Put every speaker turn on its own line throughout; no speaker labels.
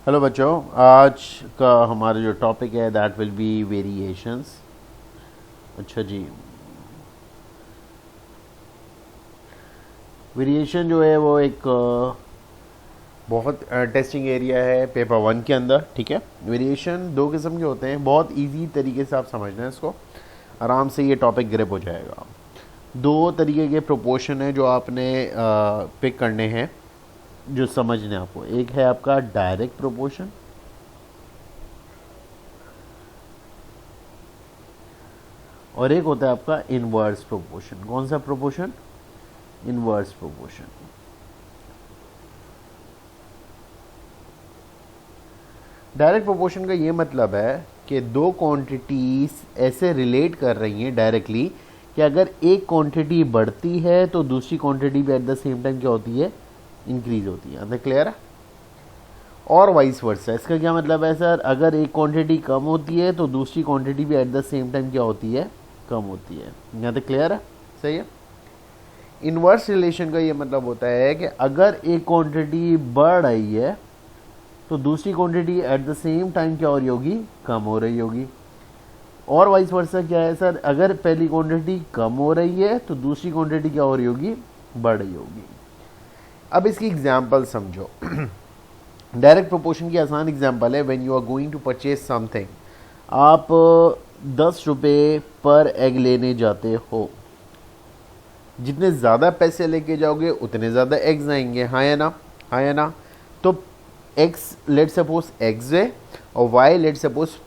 Hello बच्चों, आज का हमारा जो टॉपिक है दैट विल बी वेरिएशंस। अच्छा जी, वेरिएशन जो है वो एक बहुत टेस्टिंग एरिया है पेपर 1 के अंदर। ठीक है, वेरिएशन दो किस्म के होते हैं। बहुत इजी तरीके से आप समझना है इसको, आराम से ये टॉपिक ग्रिप हो जाएगा। दो तरीके के प्रोपोर्शन है जो आपने पिक करने हैं, जो समझने आपको। एक है आपका डायरेक्ट प्रोपोर्शन और एक होता है आपका इनवर्स प्रोपोर्शन। कौन सा proportion? Inverse proportion. Direct proportion का ये मतलब है कि दो क्वांटिटीज ऐसे रिलेट कर रही हैं डायरेक्टली कि अगर एक क्वांटिटी बढ़ती है तो दूसरी क्वांटिटी भी एट द सेम टाइम क्या होती है? इंक्रीज होती है। क्लियर है? और वाइस वर्सा। इसका क्या मतलब है सर? अगर एक क्वांटिटी कम होती है तो दूसरी क्वांटिटी भी एट द सेम टाइम क्या होती है? कम होती है। यहाँ तक क्लियर है? सही है। इनवर्स रिलेशन का ये मतलब होता है कि अगर एक क्वांटिटी बढ़ रही है तो दूसरी quantity at the same time क्या हो रही होगी? कम हो रही होगी। और वाइस वर्सा क्या है सर? अगर पहली क्वांटिटी कम हो रही है तो दूसरी क्वांटिटी क्या हो रही होगी? बढ़ रही होगी। अब इसकी एग्जांपल समझो। डायरेक्ट प्रोपोर्शन की आसान एग्जांपल है, when you are going to purchase something. आप 10 रुपये पर एग लेने जाते हो। जितने ज़्यादा पैसे लेके जाओगे उतने ज़्यादा एग्स आएंगे। हाँ या ना? हाँ या ना? तो एक्स लेट सपोज एग्स है और वाई लेट सपोज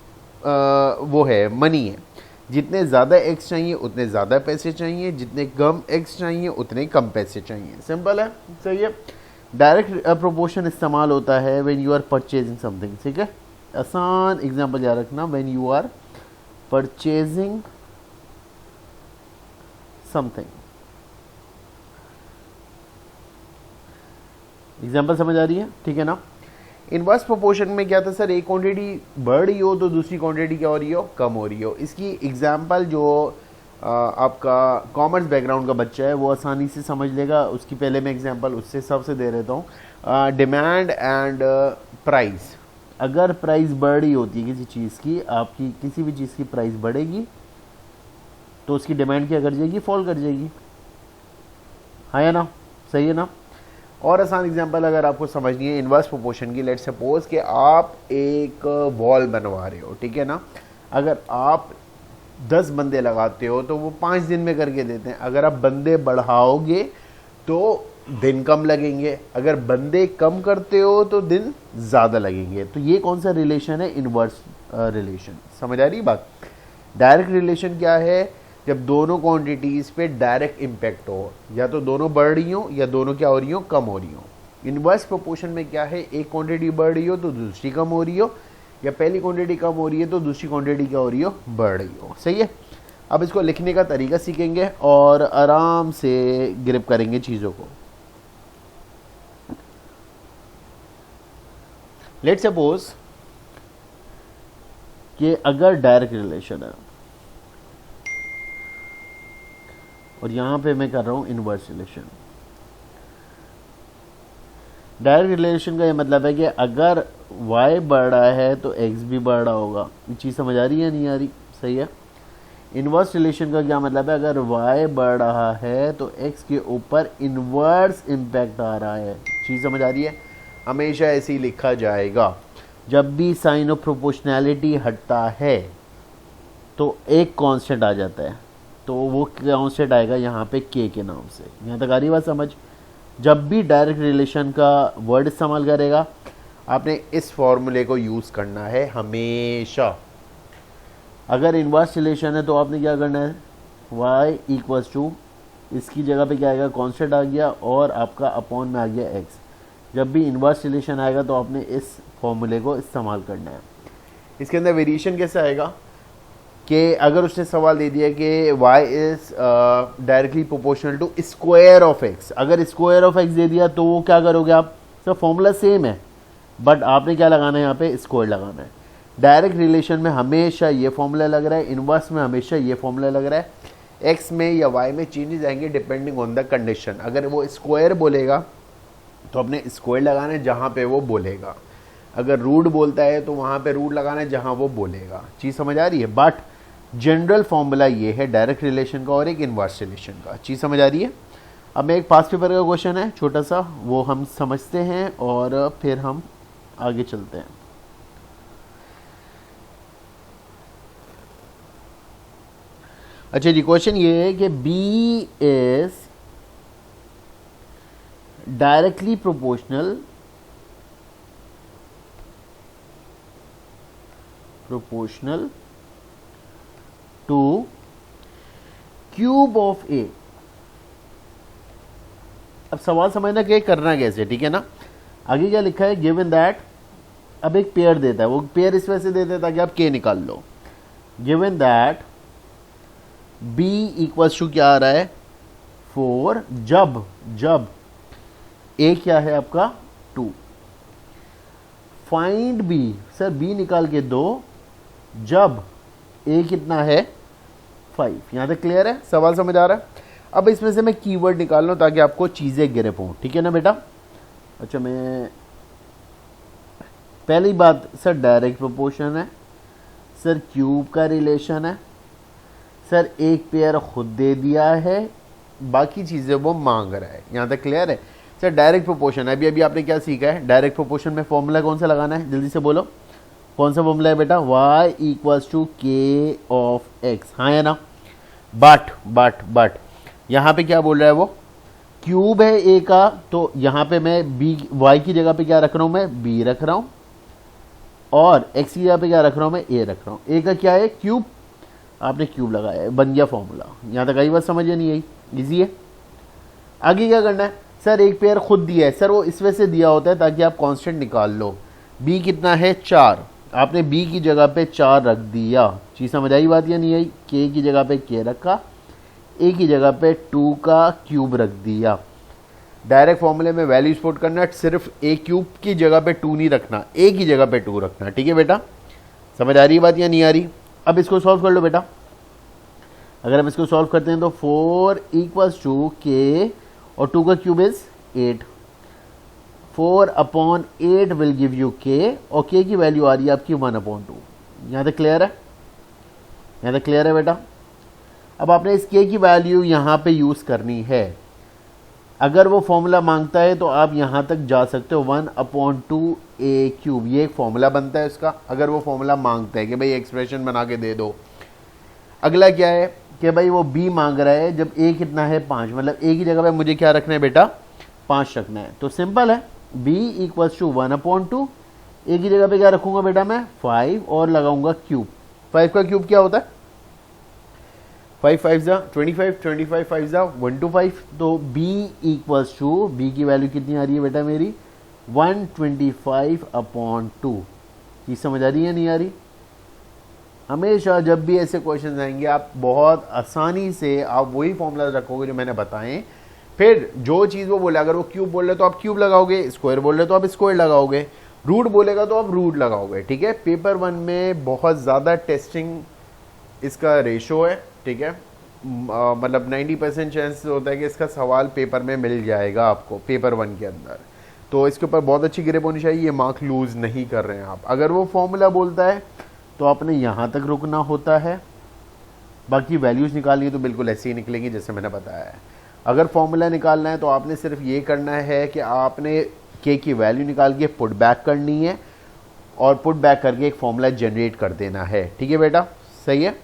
वो है मनी है। जितने ज़्यादा एक्स चाहिए उतने ज़्यादा पैसे चाहिए, जितने कम एक्स चाहिए उतने कम पैसे चाहिए। सिंपल है, सही है। डायरेक्ट प्रोपोर्शन इस्तेमाल होता है when you are purchasing something. ठीक है, आसान एग्जांपल याद रखना, when you are purchasing something. Example समझ आ रही है? ठीक है ना। इनवर्स प्रोपोर्शन में क्या था सर? एक क्वांटिटी बढ़ रही हो तो दूसरी क्वांटिटी क्या हो रही हो? कम हो रही हो। इसकी एग्जांपल जो आपका कॉमर्स बैकग्राउंड का बच्चा है वो आसानी से समझ लेगा। उसकी पहले मैं एग्जांपल उससे हिसाब से दे देता हूँ। Demand and price. अगर प्राइस बढ़ रही होती है किसी चीज़ की, आपकी किसी भी चीज़ की प्राइस बढ़ेगी तो उसकी डिमांड क्या कर जाएगी? फॉल कर जाएगी। हाँ या ना? सही है ना। और आसान एग्जांपल अगर आपको समझनी है इनवर्स प्रोपोर्शन की, लेट सपोज कि आप एक वॉल बनवा रहे हो। ठीक है ना। अगर आप 10 बंदे लगाते हो तो वो 5 दिन में करके देते हैं। अगर आप बंदे बढ़ाओगे तो दिन कम लगेंगे, अगर बंदे कम करते हो तो दिन ज़्यादा लगेंगे। तो ये कौन सा रिलेशन है? Inverse relation. समझ आ रही बात? डायरेक्ट रिलेशन क्या है? जब दोनों क्वांटिटीज़ पे डायरेक्ट इम्पैक्ट हो, या तो दोनों बढ़ रही हो या दोनों क्या हो रही हो? कम हो रही हो। इनवर्स प्रोपोर्शन में क्या है? एक क्वांटिटी बढ़ रही हो तो दूसरी कम हो रही हो, या पहली क्वांटिटी कम हो रही है तो दूसरी क्वांटिटी क्या हो रही हो? बढ़ रही हो। सही है। अब इसको लिखने का तरीका सीखेंगे और आराम से ग्रिप करेंगे चीज़ों को। लेट सपोज कि अगर डायरेक्ट रिलेशन है और यहां पे मैं कर रहा हूं इनवर्स रिलेशन। डायरेक्ट रिलेशन का ये मतलब है कि अगर y बढ़ रहा है तो x भी बढ़ रहा होगा। ये चीज़ समझ आ रही है नहीं आ रही? सही है। इनवर्स रिलेशन का क्या मतलब है? अगर y बढ़ रहा है तो x के ऊपर इनवर्स इम्पैक्ट आ रहा है। चीज़ समझ आ रही है? हमेशा ऐसे ही लिखा जाएगा। जब भी साइन ऑफ प्रोपोर्शनैलिटी हटता है तो एक कांस्टेंट आ जाता है, तो वो कांस्टेंट आएगा यहाँ पे k के नाम से। यहाँ तक आ रही बात समझ? जब भी डायरेक्ट रिलेशन का वर्ड इस्तेमाल करेगा आपने इस फॉर्मूले को यूज़ करना है हमेशा। अगर इनवर्स रिलेशन है तो आपने क्या करना है? y इक्वल्स टू, इसकी जगह पे क्या आएगा? कांस्टेंट आ गया और आपका अपॉन में आ गया x। जब भी इनवर्स रिलेशन आएगा तो आपने इस फॉर्मूले को इस्तेमाल करना है। इसके अंदर वेरिएशन कैसे आएगा कि अगर उसने सवाल दे दिया कि y is directly proportional to square of x। अगर स्क्वायर ऑफ x दे दिया तो वो क्या करोगे आप? सर फॉर्मूला सेम है बट आपने क्या लगाना है? यहाँ पे स्क्वायर लगाना है। डायरेक्ट रिलेशन में हमेशा ये फॉर्मूला लग रहा है, इनवर्स में हमेशा ये फॉर्मूला लग रहा है। x में या y में चेंजेस आएंगे डिपेंडिंग ऑन द कंडीशन। अगर वो स्क्वायर बोलेगा तो अपने स्क्वायर लगाना है जहाँ पे वो बोलेगा। अगर रूट बोलता है तो वहाँ पे रूट लगाना है जहाँ वो बोलेगा। चीज़ समझ आ रही है? बट जनरल फॉर्मूला ये है डायरेक्ट रिलेशन का और एक इनवर्स रिलेशन का। चीज़ समझ आ रही है? अब एक पास्ट पेपर का क्वेश्चन है छोटा सा, वो हम समझते हैं और फिर हम आगे चलते हैं। अच्छा जी, क्वेश्चन ये है कि B is directly proportional two cube of A। अब सवाल समझना कि करना कैसे, ठीक है ना। आगे क्या लिखा है, गिवन दैट, अब एक पेयर देता है, वो पेयर इस वजह से देता है ताकि आप K निकाल लो। Given that B equals to क्या आ रहा है 4, जब A क्या है आपका 2। फाइंड B, सर B निकाल के दो जब A कितना है 5। यहां तक क्लियर है? सवाल समझ आ रहा है? अब इसमें से मैं कीवर्ड निकाल लूं ताकि आपको चीजें ग्रिप हों, ठीक है ना बेटा। अच्छा, मैं पहली बात, सर डायरेक्ट प्रोपोर्शन है, सर क्यूब का रिलेशन है, सर एक पेयर खुद दे दिया है, बाकी चीज़ें वो मांग रहा है। यहाँ तक क्लियर है? सर डायरेक्ट प्रोपोर्शन, अभी आपने क्या सीखा है, डायरेक्ट प्रोपोर्शन में फॉर्मूला कौन सा लगाना है, जल्दी से बोलो कौन सा फॉर्मूला है बेटा, y इक्वल्स टू के ऑफ एक्स। हाँ है ना। बट यहाँ पे क्या बोल रहा है वो, क्यूब है a का, तो यहाँ पे मैं b y की जगह पे क्या रख रहा हूँ, मैं b रख रहा हूँ, और x की जगह पे क्या रख रहा हूँ, मैं a रख रहा हूँ। a का क्या है क्यूब, आपने क्यूब लगाया है, बन गया फॉर्मूला। यहाँ तक आई बात समझ नहीं आई? इजी है। आगे क्या करना है, सर एक पेयर खुद दिया है, सर वो इस वजह से दिया होता है ताकि आप कांस्टेंट निकाल लो। b कितना है 4, आपने b की जगह पे 4 रख दिया। चीज़ समझ आई बात या नहीं आई? k की जगह पे k रखा, a की जगह पे 2 का क्यूब रख दिया। डायरेक्ट फॉर्मूले में वैल्यूज पुट करना, सिर्फ a क्यूब की जगह पे 2 नहीं रखना, a की जगह पे 2 रखना। ठीक है बेटा, समझ आ रही है बात या नहीं आ रही? अब इसको सॉल्व कर लो बेटा। अगर हम इसको सॉल्व करते हैं तो 4 इक्वल्स टू के, और 2 का cube is 8। 4/8 will give you k, और k की वैल्यू आ रही है आपकी 1/2। यहाँ तक क्लियर है? यहाँ तक क्लियर है बेटा? अब आपने इस k की वैल्यू यहाँ पे यूज करनी है। अगर वो फॉर्मूला मांगता है तो आप यहाँ तक जा सकते हो, 1/2 a क्यूब, ये एक फॉर्मूला बनता है उसका। अगर वो फॉर्मूला मांगता है कि भाई एक्सप्रेशन बना के दे दो। अगला क्या है कि भाई वो b मांग रहा है, जब a कितना है 5, मतलब a की जगह पे मुझे क्या रखना है बेटा 5 रखना है। तो सिंपल है, b इक्वल्स टू 1/2, a की जगह पे क्या रखूंगा बेटा मैं 5, और लगाऊंगा क्यूब। 5 का क्यूब क्या होता है, 5 5 25, 25 5 125। तो b इक्वल्स टू, b की वैल्यू कितनी आ रही है बेटा मेरी 125/2। ये समझ आ रही है नहीं आ रही? हमेशा जब भी ऐसे क्वेश्चन आएंगे आप बहुत आसानी से आप वही फॉर्मूला रखोगे जो मैंने बताए। फिर जो चीज़ वो बोले, अगर वो क्यूब बोल रहे तो आप क्यूब लगाओगे, स्क्वायर बोल रहे तो आप स्क्वायर लगाओगे, रूट बोलेगा तो आप रूट लगाओगे। ठीक है, पेपर 1 में बहुत ज़्यादा टेस्टिंग इसका रेशो है। ठीक है, मतलब 90% चांस होता है कि इसका सवाल पेपर में मिल जाएगा आपको पेपर 1 के अंदर। तो इसके ऊपर बहुत अच्छी ग्रिप होनी चाहिए, ये मार्क लूज नहीं कर रहे हैं आप। अगर वो फॉर्मूला बोलता है तो आपने यहाँ तक रुकना होता है, बाकी वैल्यूज़ निकालिए तो बिल्कुल ऐसे ही निकलेंगी जैसे मैंने बताया है। अगर फॉर्मूला निकालना है तो आपने सिर्फ ये करना है कि आपने के की वैल्यू निकाल के पुट बैक करनी है, और पुट बैक करके एक फॉर्मूला जनरेट कर देना है। ठीक है बेटा, सही है।